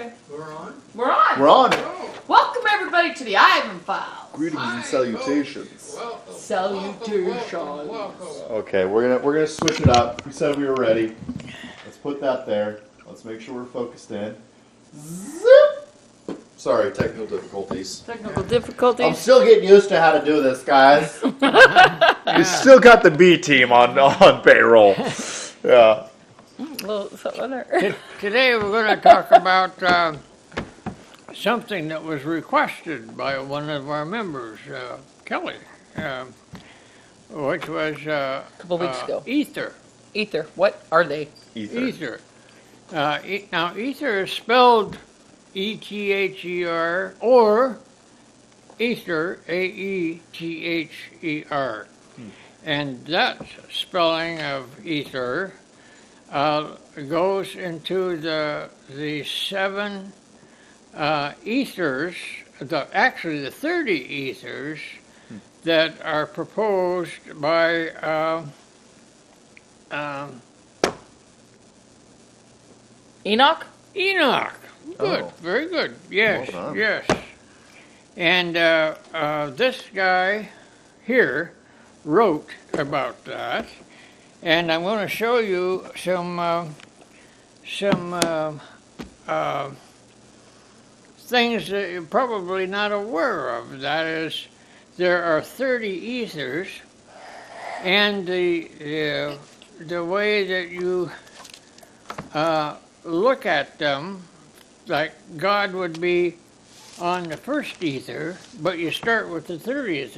Okay. We're on? We're on. We're on. Oh. Welcome everybody to the Ivan Files. Greetings and salutations. Welcome. Salutations. Welcome. Okay, we're gonna switch it up. We said we were ready. Let's put that there. Let's make sure we're focused in. Zip. Sorry, technical difficulties. Technical difficulties. I'm still getting used to how to do this, guys. We still got the B team on payroll. Yeah. Little something there. Today we're going to talk about something that was requested by one of our members, Kelly, which was A couple weeks ago. ether. Ether. What are they? Ether. Now, ether is spelled E-T-H-E-R or ether, A-E-T-H-E-R. And that spelling of ether goes into the seven ethers, actually the 30 ethers that are proposed by Enoch? Enoch. Good, Oh. very good. Yes, Well done. yes. And this guy here wrote about that, and I'm going to show you some things that you're probably not aware of. That is, there are 30 ethers, and the way that you look at them, like God would be on the first ether, but you start with the 30th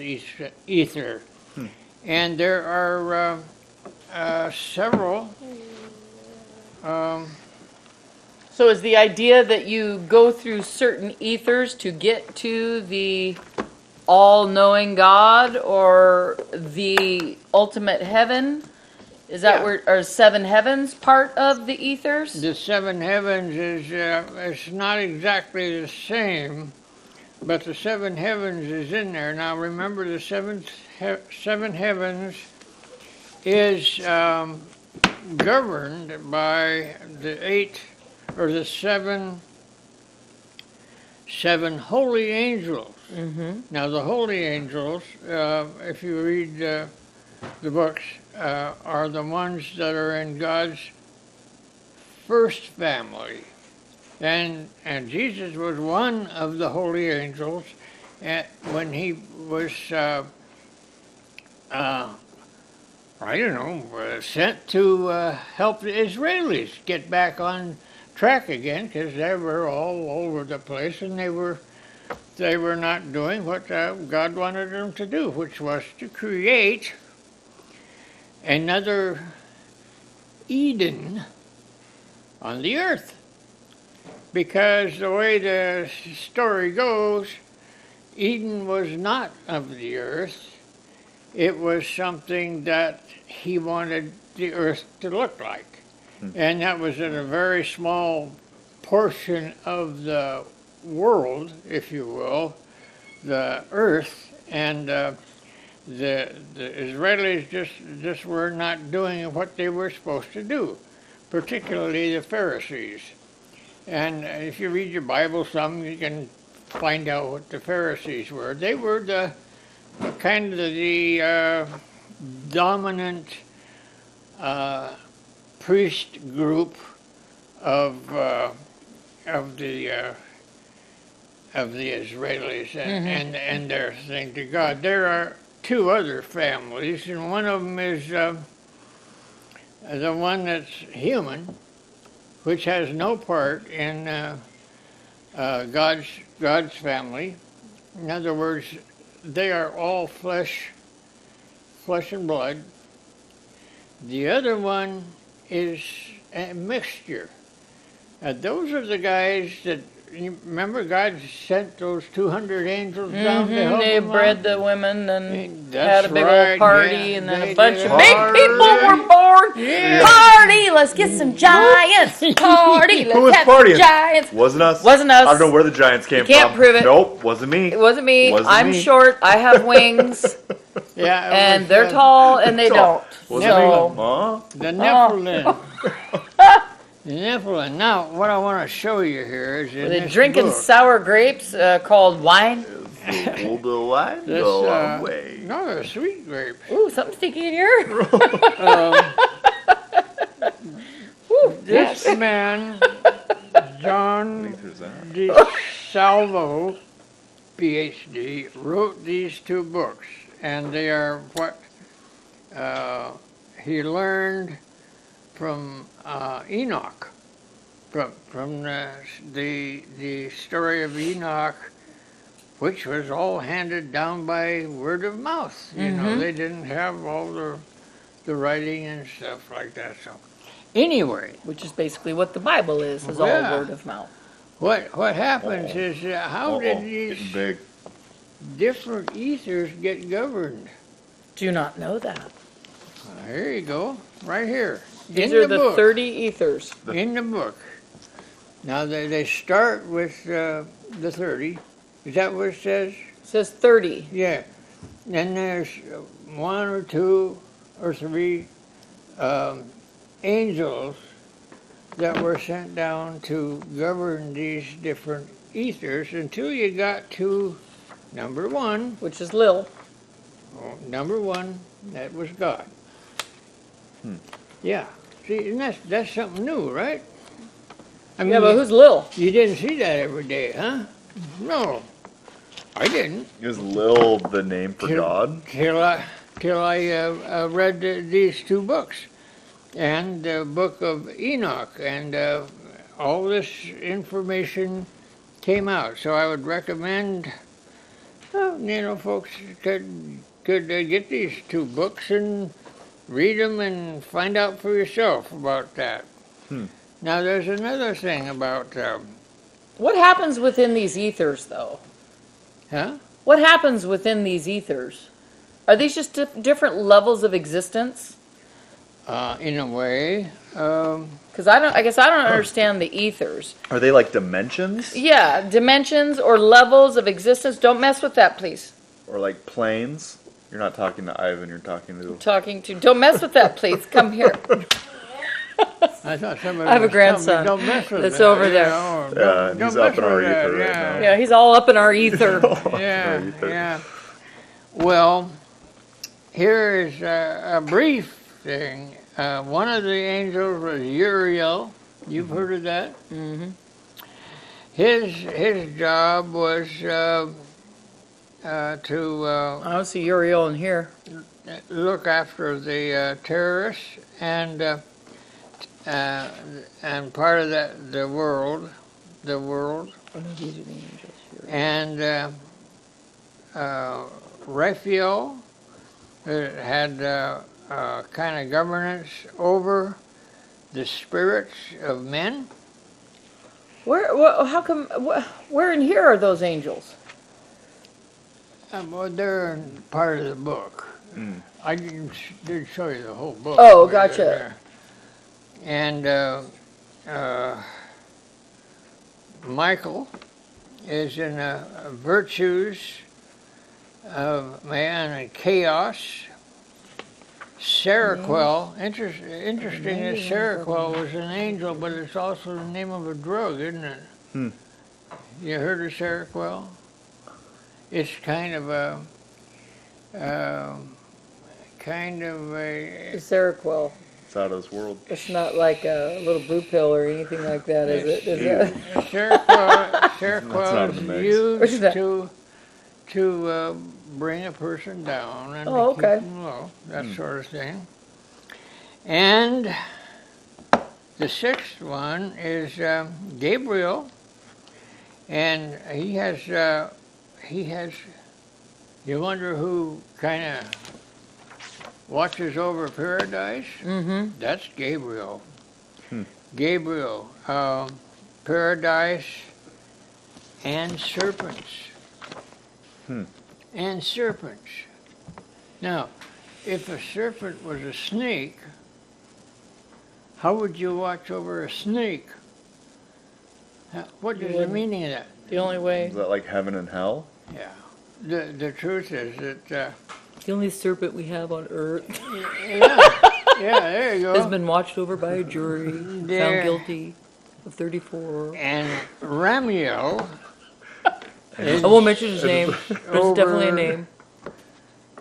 ether. And there are several. So is the idea that you go through certain ethers to get to the all-knowing God or the ultimate heaven? Is that Yeah. where are seven heavens part of the ethers? The seven heavens is it's not exactly the same, but the seven heavens is in there. Now remember, the seven heavens is governed by the eight or the seven holy angels. Mm-hmm. Now the holy angels, if you read the books, are the ones that are in God's first family. And Jesus was one of the holy angels when he was, sent to help the Israelis get back on track again, because they were all over the place and they were not doing what God wanted them to do, which was to create another Eden on the earth. Because the way the story goes, Eden was not of the earth. It was something that he wanted the earth to look like. And that was in a very small portion of the world, if you will, the earth, and the Israelis just were not doing what they were supposed to do, particularly the Pharisees. And if you read your Bible some, you can find out what the Pharisees were. They were the kind of the dominant priest group of the Israelis and their thing to God. There are two other families, and one of them is the one that's human, which has no part in God's family. In other words, they are all flesh and blood. The other one is a mixture. Those are the guys that, you remember, God sent those 200 angels down to help They them bred out? the women and That's had a big right, old party, yeah. and then They a bunch did of a big party. people were born. Yeah. Party! Let's get some giants. Party! Who was Let's have partying? some giants. Wasn't us. Wasn't us. I don't know where the Giants came from. can't prove it. Nope, wasn't me. It wasn't me. Wasn't I'm me. short. I have wings, Yeah, it and was, they're tall, and they Tall. don't. Wasn't So me. Huh? The Nephilim. The Nephilim. Now, what I want to show you here is in Were they this drinking book, sour grapes called wine? Will the wine this, go away? no, they're sweet grapes. Ooh, something sticky in here. This man, John De Salvo, PhD, wrote these two books, and they are what he learned from Enoch, from the story of Enoch, which was all handed down by word of mouth. You know, they didn't have all the writing and stuff like that. So, anyway, Which is basically what the Bible is Yeah. all word of mouth. what happens is how did these Getting big. different ethers get governed? Do not know that. Here you go, right here. These in are the the book. 30 ethers. In the book. Now they start with the 30. Is that what it says? It says 30. Yeah. Then there's one or two or three angels that were sent down to govern these different ethers until you got to number one. Which is Lil. Number one, that was God. Yeah. See, and that's something new, right? I mean, Yeah, but who's Lil? you didn't see that every day, huh? No, I didn't. Is Lil the name for God? Till I read these two books, and the book of Enoch, and all this information came out. So I would recommend, folks could get these two books and read them and find out for yourself about that. Now there's another thing about, What happens within these ethers, though? huh? What happens within these ethers? Are these just different levels of existence? In a way, Because I guess I don't understand the ethers. Are they like dimensions? Yeah, dimensions or levels of existence. Don't mess with that, please. Or like planes? You're not talking to Ivan, you're talking to... Don't mess with that, please. Come here. I thought somebody I have a was telling me, grandson don't mess with that's that, over you there. know, Yeah, don't he's mess up in our with that, ether right yeah. now. Yeah, he's all up in our ether. Yeah, Ether. yeah. Well, here is a brief thing. One of the angels was Uriel. You've heard of that? Mm-hmm. His job was to I don't see Uriel in here. look after the terrorists and part of the world, Oh, no, these are the angels. and Raphael had kind of governance over the spirits of men. How come? Where in here are those angels? Well, they're in part of the book. I did show you the whole book. Oh, But gotcha. they're there. And Michael is in virtues of man and chaos. Seroquel, interesting that Seroquel was an angel, but it's also the name of a drug, isn't it? You heard of Seroquel? It's kind of a The Seroquel. It's out of this world. It's not like a little blue pill or anything like that, is it? Is it? Seroquel not is a mix. What's used that? to bring a person down and Oh, to keep okay. them low, that sort of thing. And the sixth one is Gabriel, and he has. You wonder who kind of watches over paradise? Mm-hmm. That's Gabriel. Gabriel, paradise, and serpents. And serpents. Now, if a serpent was a snake, how would you watch over a snake? What is the wouldn't. meaning of that? The only way. Is that like heaven and hell? Yeah. The truth is that The only serpent we have on Earth. yeah, Yeah, there you Has go. been watched over by a jury, There. found guilty of 34. And Ramiel I won't mention his name, but it's definitely a over- name.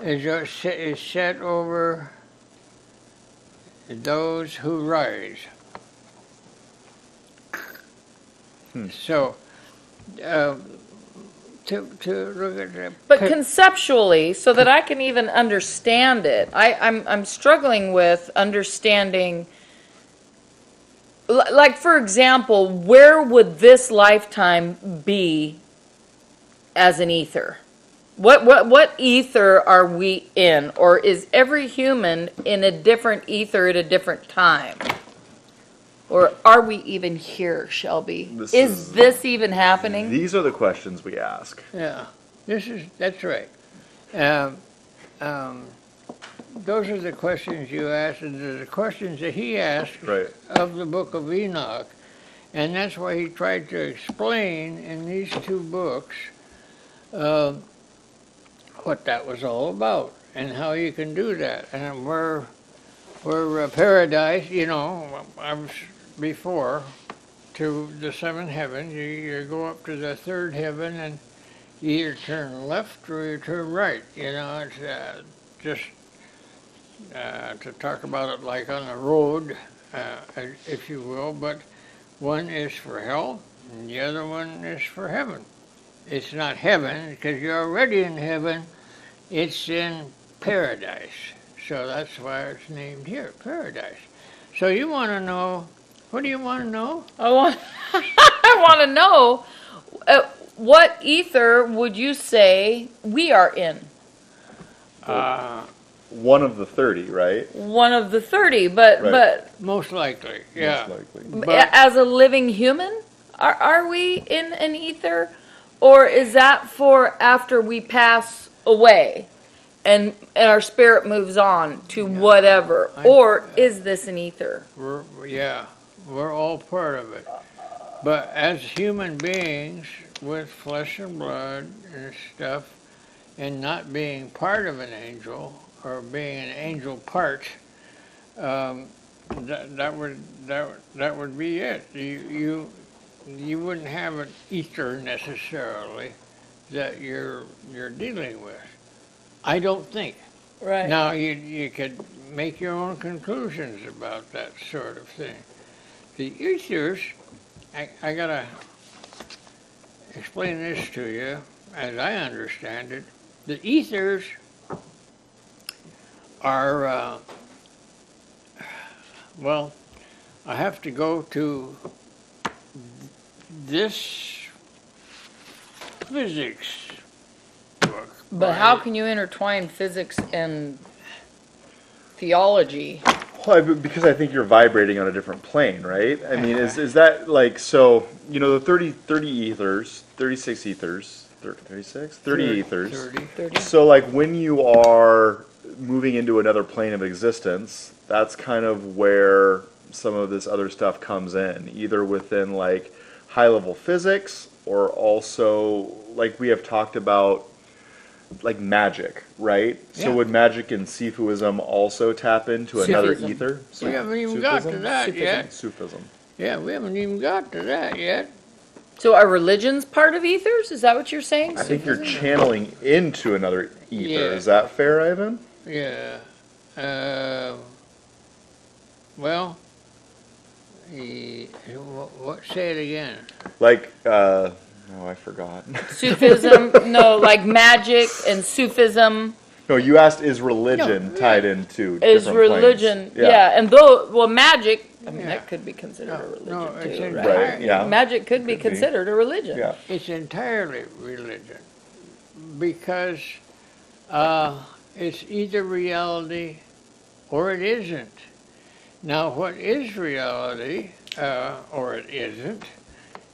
is set over those who rise. So, to look at the But conceptually, so that I can even understand it, I'm struggling with understanding. Like, for example, where would this lifetime be as an ether? What ether are we in? Or is every human in a different ether at a different time? Or are we even here, Shelby? Is this even happening? These are the questions we ask. Yeah, that's right. Those are the questions you asked, and they're the questions that he asked Right. of the book of Enoch. And that's why he tried to explain in these two books what that was all about and how you can do that. And we're paradise, I was before to the seventh heaven. You go up to the third heaven and you either turn left or you turn right. It's just to talk about it like on a road, if you will, but one is for hell and the other one is for heaven. It's not heaven because you're already in heaven. It's in paradise. So that's why it's named here, paradise. So you want to know, what do you want to know? I want to know, what ether would you say we are in? One of the 30, right? One of the 30, but Most likely, yeah. Most likely. But as a living human, are we in an ether? Or is that for after we pass away and our spirit moves on to whatever? Or is this an ether? we're all part of it. But as human beings with flesh and blood and stuff, and not being part of an angel or being an angel part, that would be it. You wouldn't have an ether necessarily that you're dealing with. I don't think. Right. Now you could make your own conclusions about that sort of thing. The ethers, I gotta explain this to you as I understand it. The ethers are well, I have to go to this physics book. But how can you intertwine physics and theology? Well, because I think you're vibrating on a different plane, right? I mean, is that like, so, the 30 ethers, 36 ethers, 36? 30 ethers. 30. So, like, when you are moving into another plane of existence, that's kind of where some of this other stuff comes in, either within, like, high-level physics or also, like we have talked about, like magic, right? So Yeah. would magic and Sifuism also tap into another Sufism. ether? We haven't even got to that yet. Sufism. Yeah, we haven't even got to that yet. So are religions part of ethers? Is that what you're saying? I think you're Sufism? channeling into another ether. Yeah. Is that fair, Ivan? Yeah. Well, what? Say it again. Like, oh, I forgot. Sufism, no, like magic and Sufism No, you asked, is religion No, tied into is different religion. planes? Yeah, and magic, I mean, Yeah. that could be considered a religion No, it's too, in- right? Right, yeah. Magic could be Could be. considered a religion. Yeah. It's entirely religion because it's either reality or it isn't. Now, what is reality or it isn't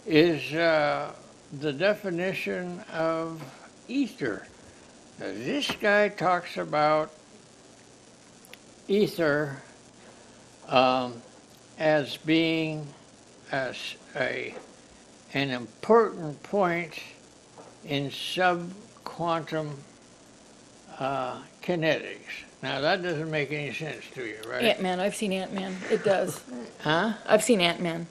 is the definition of ether. Now, this guy talks about ether as being an important point in subquantum kinetics. Now that doesn't make any sense to you, right? Ant-Man. I've seen Ant-Man. It does. Huh? I've seen Ant-Man.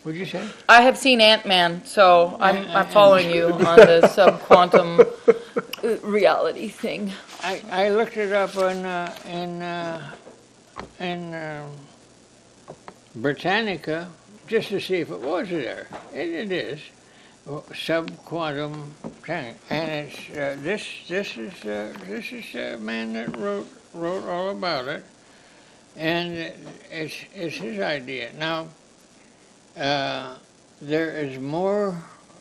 What'd you say? I have seen Ant-Man, so I'm following you on the subquantum reality thing. I looked it up in Britannica just to see if it was there. It is subquantum thing, and it's this is a man that wrote all about it, and it's his idea. Now there is more.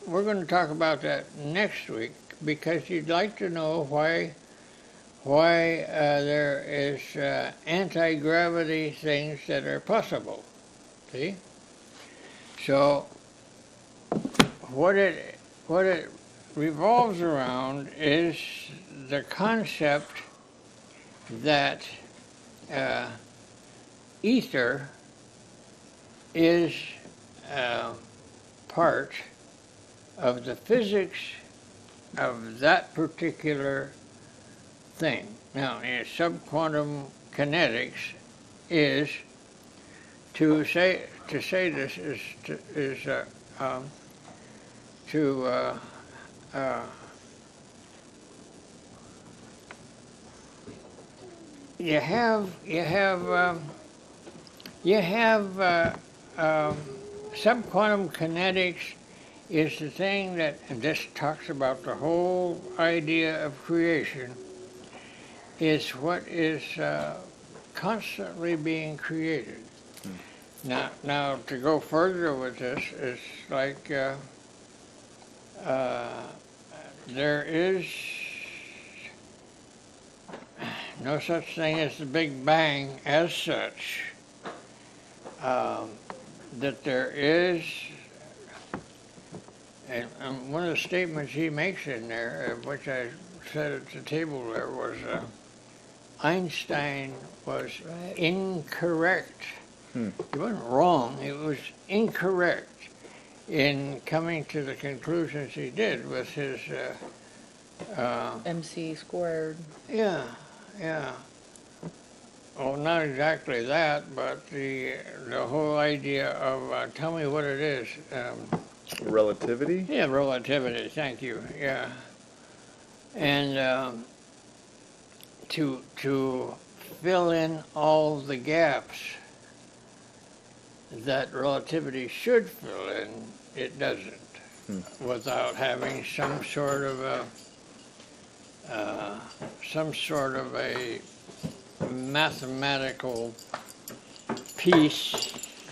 We're going to talk about that next week because you'd like to know why there is anti-gravity things that are possible. See? So what it revolves around is the concept that ether is part of the physics of that particular thing. Now, in subquantum kinetics is to say this is you have subquantum kinetics is the thing that, and this talks about the whole idea of creation, is what is constantly being created. Now, to go further with this, it's like there is no such thing as the Big Bang as such. That there is, and one of the statements he makes in there, which I said at the table there, was Einstein was incorrect. He wasn't wrong, he was incorrect in coming to the conclusions he did with his MC squared. Yeah. Well, not exactly that, but the whole idea of tell me what it is. Relativity? Yeah, relativity. Thank you. Yeah, and to fill in all the gaps that relativity should fill in, it doesn't, without having some sort of a mathematical piece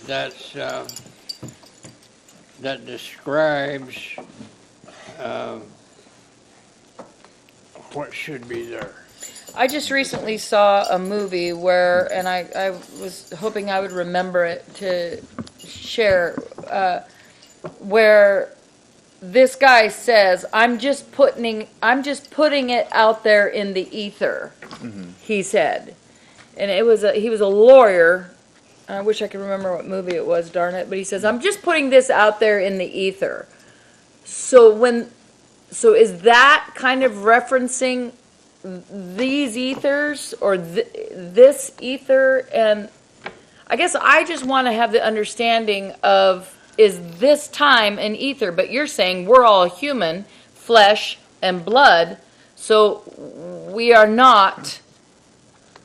that's that describes what should be there. I just recently saw a movie where, and I was hoping I would remember it to share, where this guy says, I'm just putting it out there in the ether, he said. And he was a lawyer. I wish I could remember what movie it was, darn it. But he says, I'm just putting this out there in the ether. So is that kind of referencing these ethers or this ether? And I guess I just want to have the understanding of, is this time an ether? But you're saying we're all human, flesh and blood, so we are not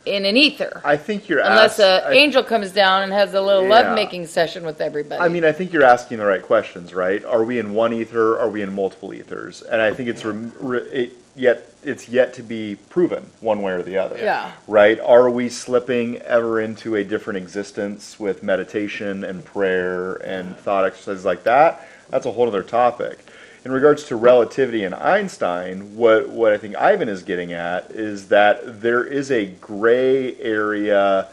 in an ether. I think you're unless an angel comes down and has a little love-making session with everybody. I mean, I think you're asking the right questions, right? Are we in one ether? Are we in multiple ethers? And I think it's yet to be proven one way or the other. Yeah. Right? Are we slipping ever into a different existence with meditation and prayer and thought exercises like that? That's a whole other topic. In regards to relativity and Einstein, what I think Ivan is getting at is that there is a gray area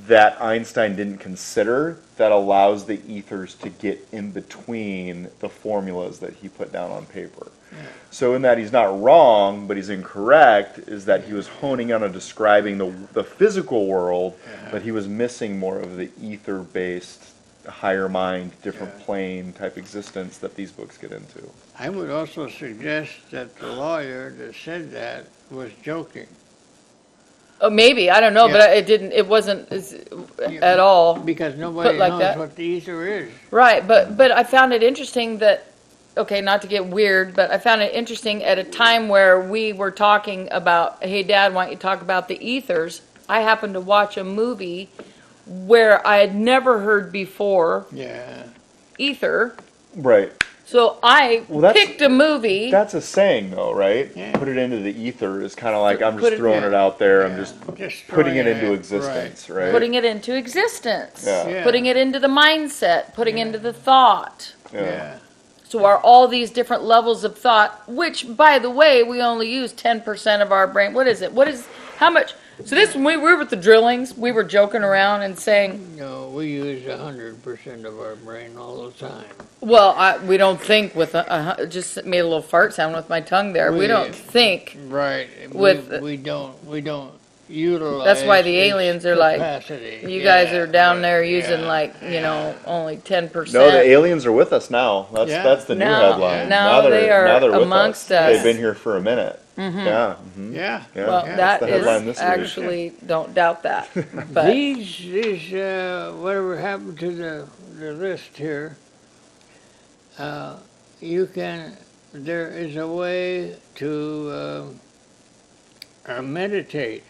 that Einstein didn't consider that allows the ethers to get in between the formulas that he put down on paper. Yeah. So in that he's not wrong, but he's incorrect, is that he was honing in on describing the physical world, but he was missing more of the ether-based, higher mind, different plane type existence that these books get into. I would also suggest that the lawyer that said that was joking. Oh, maybe, I don't know, Yeah. but it wasn't at all. Because nobody like knows that. what the ether is. Right, but I found it interesting that, okay, not to get weird, but I found it interesting at a time where we were talking about, hey, Dad, why don't you talk about the ethers? I happened to watch a movie where I had never heard before Yeah. ether. Right. So I Well, that's- picked a movie. That's a saying, though, right? Yeah. Put it into the ether is kind of like I'm Put just it- throwing it out there. I'm Yeah. just Just putting it throwing into out, existence, right? Putting it into existence. Yeah. Yeah. Putting it into the mindset. Putting into the thought. Yeah. So are all these different levels of thought, which, by the way, we only use 10% of our brain. What is it? How much? So this, when we were with the drillings, we were joking around and saying, No, we use 100% of our brain all the time. well, we don't think with, just made a little fart sound with my tongue there. We don't think. Right. With- we don't utilize. That's why the its aliens are like, capacity. You guys Yeah, are down right, there using yeah, only 10%. No, the aliens are with us now. That's the new Now- headline. now they are now they're with amongst us. us. They've been here for a minute. Yeah. Mhm. Yeah. Yeah. Well, Yeah, that that's the headline is this week. actually, don't doubt that. But These whatever happened to the list here, there is a way to meditate,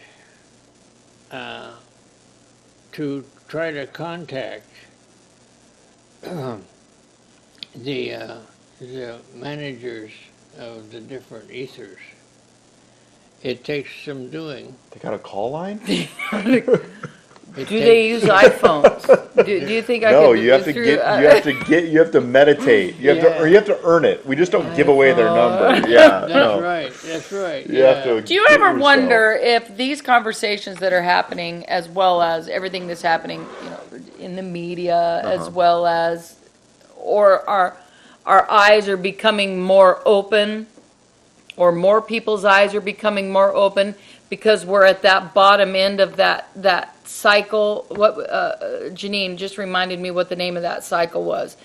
to try to contact the managers of the different ethers. It takes some doing. They got a call line? It do they use iPhones? Do you think I No, could you have to through, you have to meditate. You have to, or you have to earn it. We just don't give away their number. Yeah, That's no. right. That's right. You have to. Do you give ever yourself- wonder if these conversations that are happening, as well as everything that's happening, in the media, as well as, or our eyes are becoming more open, or more people's eyes are becoming more open because we're at that bottom end of that cycle? What Janine just reminded me what the name of that cycle was.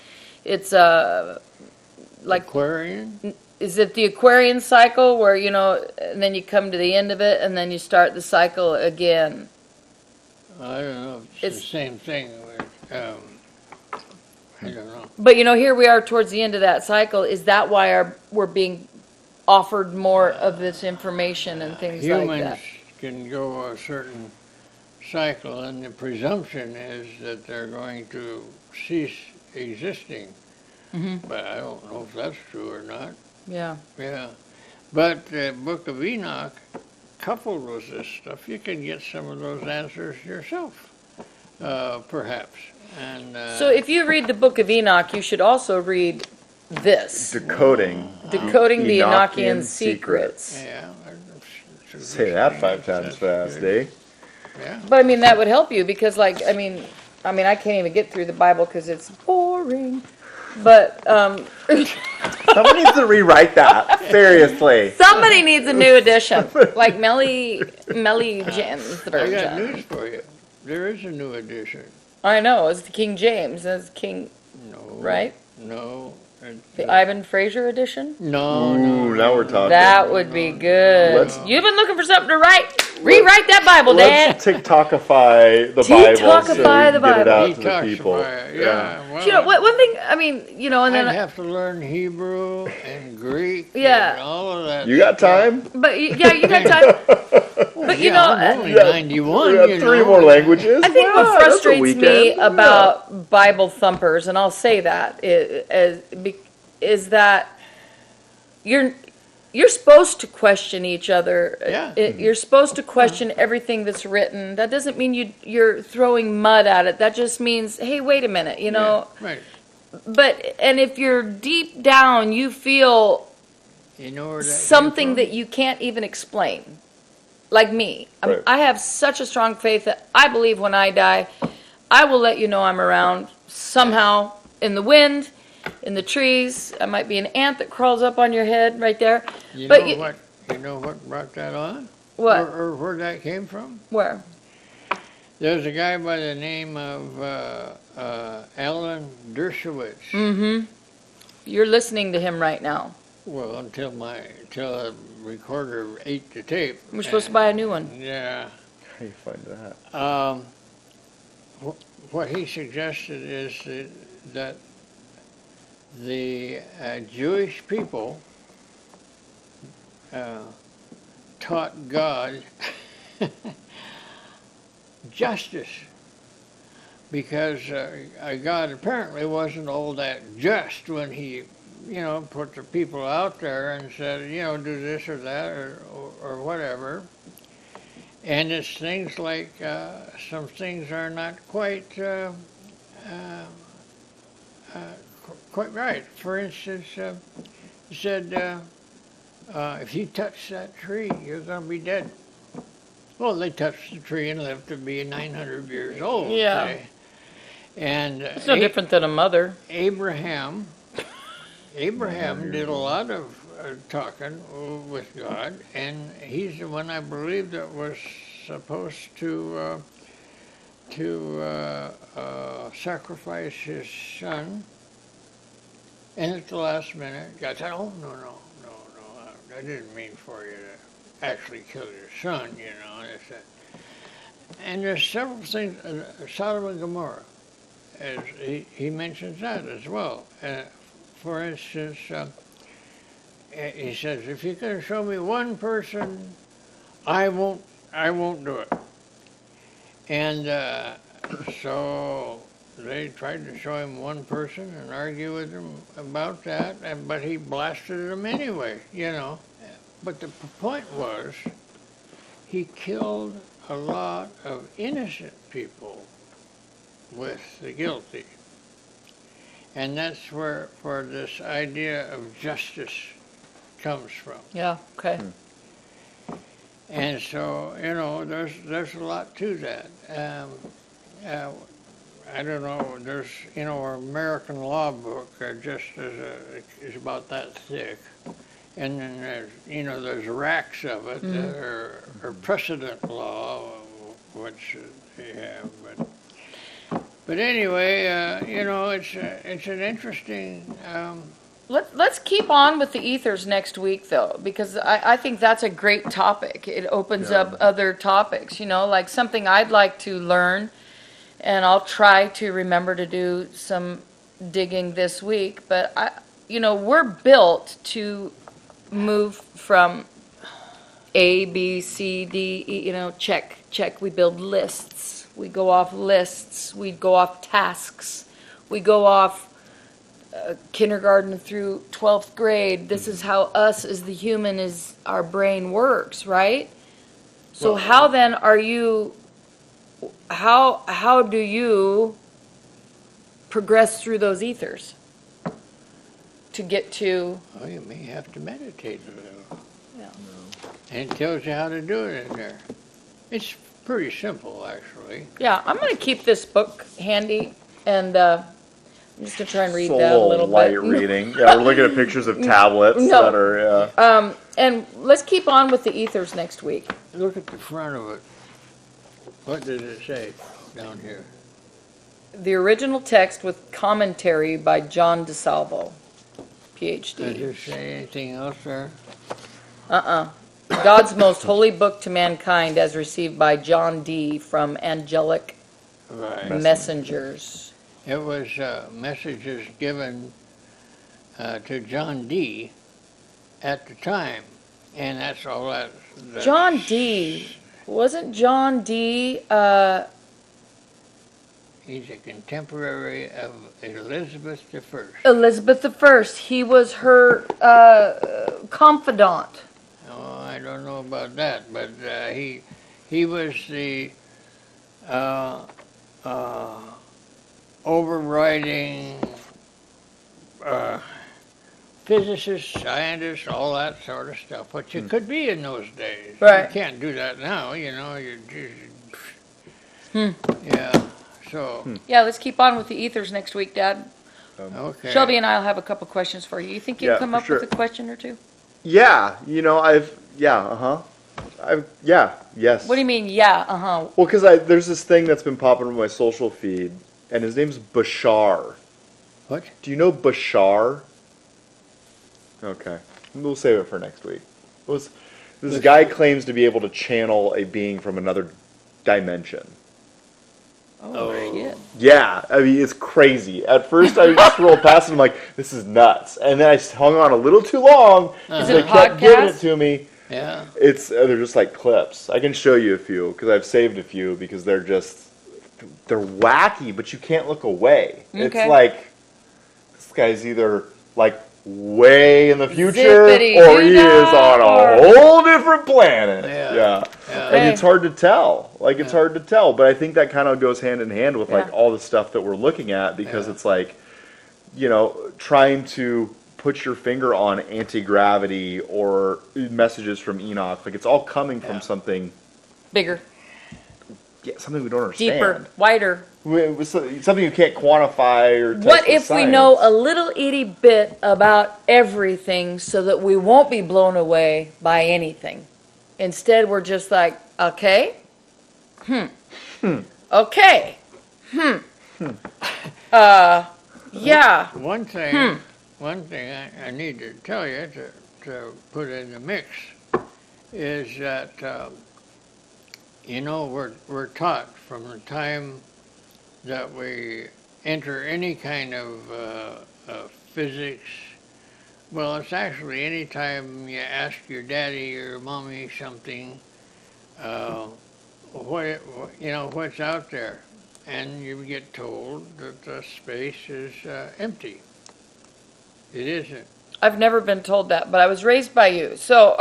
It's like, Aquarian? is it the Aquarian cycle where, and then you come to the end of it and then you start the cycle again? I don't know. It's It's- the same thing. I don't know. But here we are towards the end of that cycle. Is that why we're being offered more of this information and things like Humans that? can go a certain cycle, and the presumption is that they're going to cease existing. But I don't know if that's true or not. Yeah. Yeah. But the Book of Enoch, coupled with this stuff, you can get some of those answers yourself, perhaps. And So if you read the Book of Enoch, you should also read this. Decoding Decoding the Enochian Secrets. yeah, Say that 5 times fast, eh? Yeah. But that would help you because I can't even get through the Bible because it's boring. But Someone needs to rewrite that. Seriously. somebody needs a new edition, like Melly James I got version. news for you. There is a new edition. I know it's the King James. That's King, No. right? No. The Ivan Fraser edition. No. Ooh, now we're talking. That would be good. Let's- You've been looking for something to write. Rewrite that Bible, Dad. Let's TikTokify the Bible so we TikTokify the can get it Bible. out to the Detoxify people. it, yeah. Well, One thing. And then I'd have to learn Hebrew and Greek. Yeah. And all of that. You got time? But you got time. But I'm only Yeah. 91. We got 3 more languages. I think Wow, what that's a frustrates me weekend. about Bible thumpers, and I'll say that, is that you're supposed to question each other. Yeah. You're supposed to question everything that's written. That doesn't mean you're throwing mud at it. That just means, hey, wait a minute, Right. And if you're deep down, you feel You know where that something came that you can't even explain. Like me. Right. I have such a strong faith that I believe when I die, I will let you know I'm around somehow in the wind, in the trees. I might be an ant that crawls up on your head right there. from? You But know what brought that on? What? Or where that came from? Where? There's a guy by the name of Alan Dershowitz. Mm-hmm. You're listening to him right now. Well, until the recorder ate the tape. We're supposed to buy a new one. Yeah. How do you find that? What he suggested is that the Jewish people taught God justice, because God apparently wasn't all that just when he, put the people out there and said, do this or that or whatever. And it's things like some things are not quite right. For instance, he said, if you touch that tree, you're going to be dead. Well, they touched the tree and lived to be 900 years old. Yeah. Say. And It's no different than a mother. Abraham did a lot of talking with God, and he's the one, I believe, that was supposed to sacrifice his son. And at the last minute, God said, "Oh, no, I didn't mean for you to actually kill your son, And there's several things, Sodom and Gomorrah, as he mentions that as well. For instance, he says, if you can show me one person, I won't do it. And so they tried to show him one person and argue with him about that, but he blasted them anyway, But the point was, he killed a lot of innocent people with the guilty. And that's where this idea of justice comes from. Yeah, okay. And so, there's a lot to that. I don't know, there's, our American law book just is about that thick. And then there's racks of it that are precedent law, which they have. But anyway, it's an interesting. Let's keep on with the ethers next week, though, because I think that's a great topic. It opens up other topics, like something I'd like to learn, and I'll try to remember to do some digging this week. But we're built to move from A, B, C, D, E, check. We build lists. We go off lists. We go off tasks. We go off kindergarten through 12th grade. This is how us as the human our brain works, right? So how then are you, how do you progress through those ethers to get to? Oh, you may have to meditate a little. Yeah. And it tells you how to do it in there. It's pretty simple, actually. Yeah, I'm going to keep this book handy, and I'm just going to try and read that a little light bit. reading. Yeah, we're looking at pictures of tablets that are, And let's keep on with the ethers next week. Look at the front of it. What does it say down here? The original text with commentary by John DeSalvo, PhD. Does it say anything else there? God's most holy book to mankind as received by John D. from Angelic Messengers. It was messages given to John D. at the time, and that's all that. John D. Wasn't John D. He's a contemporary of Elizabeth I. Elizabeth I. He was her confidant. Oh, I don't know about that, but he was the overriding physicist, scientist, all that sort of stuff. What you could be in those days. Right. You can't do that now, You just, Yeah. So. Yeah, let's keep on with the ethers next week, Dad. Okay. Shelby and I'll have a couple questions for you. You think you can come up with a question or two? yes. What do you mean, yeah, Well, because there's this thing that's been popping on my social feed, and his name's Bashar. What? Do you know Bashar? Okay. We'll save it for next week. This guy claims to be able to channel a being from another dimension. Oh, shit. Yeah, I mean, it's crazy. At first, I scrolled past it, I'm like, this is nuts. And then I hung on a little too long, Is so it they a kept giving it podcast? to me. Yeah. It's they're just like clips. I can show you a few because I've saved a few because they're wacky, but you can't look away. It's Okay. like this guy's either like way in the future Zippity or he is on or- a whole different planet. Yeah. Yeah. Yeah. And it's hard to tell. Like it's hard to tell, but I think that kind of goes hand in hand with like Yeah. all the stuff that we're looking at because Yeah. it's like, trying to put your finger on anti-gravity or messages from Enoch. Like it's all coming from Yeah. something, Bigger, something we don't understand. deeper, wider. Something you can't quantify or test What with if we science. know a little itty bit about everything so that we won't be blown away by anything? Instead, we're just like, okay, okay, yeah, One thing I need to tell you to put in the mix is that we're taught from the time that we enter any kind of physics. Well, it's actually any time you ask your daddy or mommy something, what's out there, and you get told that the space is empty. It isn't. I've never been told that, but I was raised by you, so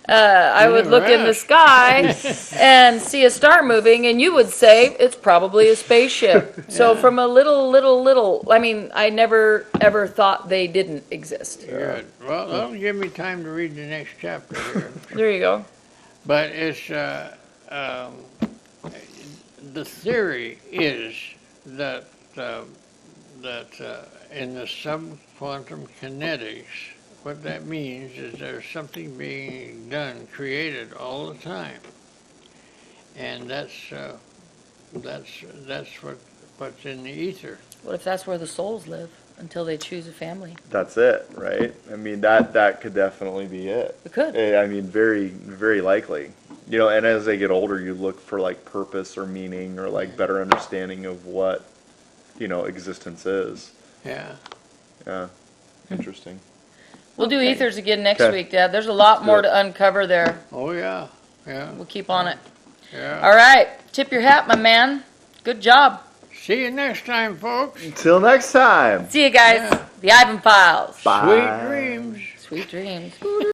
I would look in the sky and see a star moving, and you would say it's probably a spaceship. So from a little, I mean, I never ever thought they didn't exist. Good. Well, that'll give me time to read the next chapter here. There you go. But it's the theory is that in the subquantum kinetics, what that means is there's something being done, created all the time, and that's what's in the ether. What if that's where the souls live until they choose a family? That's it, right? I mean, that could definitely be it. It could. I mean, very, very likely. And as they get older, you look for like purpose or meaning or like better understanding of what, existence is. Yeah. Yeah. Interesting. We'll do Okay. ethers again next Okay. week, Dad. There's a lot do more it. to uncover there. Oh yeah. Yeah. We'll keep on it. Yeah. All right. Tip your hat, my man. Good job. See you next time, folks. Until next time. See you guys. Yeah. The Ivan Files. Bye. Sweet dreams. Sweet dreams.